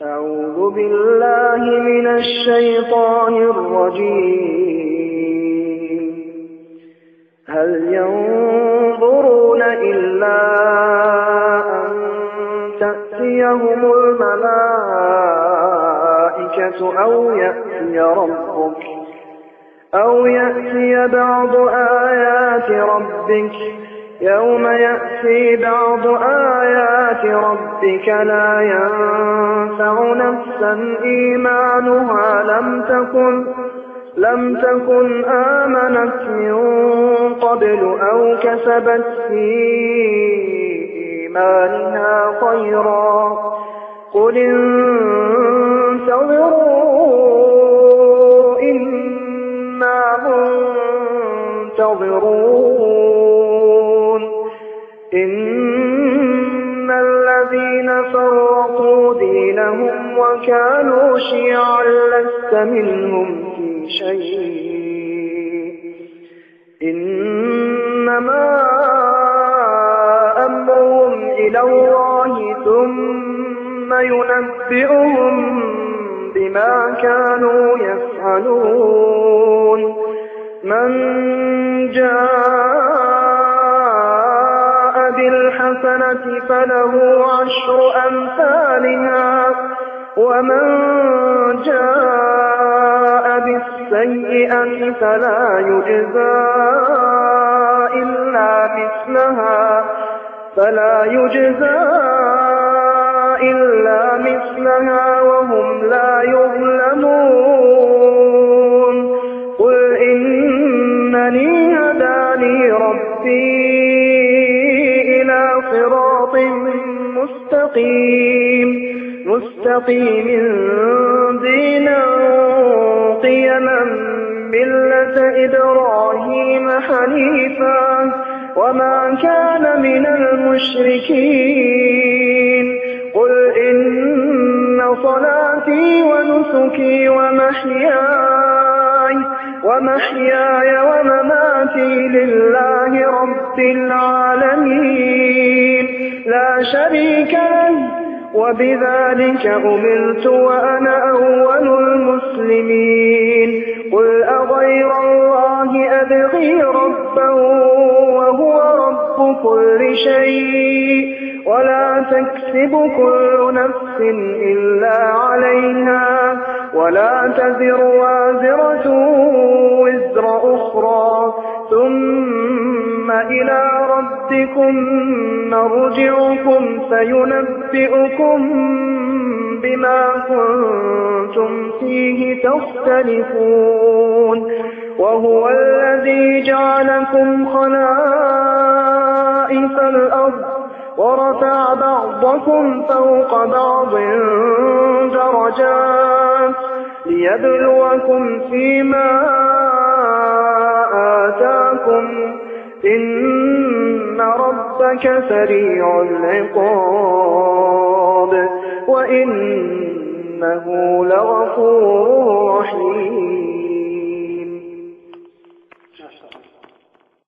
أعوذ بالله من الشيطان الرجيم. هل ينظرون إلا أن تأتيهم الملائكة أو يأتي بعض آيات ربك يوم يأتي بعض آيات ربك لا ينفع نفسا إيمانها لم تكن آمنت من قبل أو كسبت في إيمانها خيرا قل انتظروا إنا منتظرون. إن الذين فرقوا دينهم وكانوا شيعا لست منهم في شيء إنما أمرهم إلى الله ثم ينبئهم بما كانوا يفعلون. من جاء بالحسنة فله 10 أمثالها ومن جاء بالسيئة فلا يجزى إلا مثلها وهم لا يظلمون. قل إنني هداني ربي إلى صراط مستقيم دينا قيما ملة إبراهيم حنيفا وما كان من المشركين. قل إن صلاتي ونسكي ومحياي ومماتي لله رب العالمين لا شريك له وبذلك أمرت وأنا أول المسلمين. قل أغير الله أبغي ربا وهو رب كل شيء ولا تكسب كل نفس إلا عليها ولا تزر وازرة وزر أخرى ثم إلى ربكم مرجعكم فينبئكم بما كنتم فيه تختلفون. وهو الذي جعلكم خلائف الأرض ورفع بعضكم فوق بعض درجات ليبلوكم فيما آتاكم إن ربك سريع العقاب وإنه لغفور رحيم.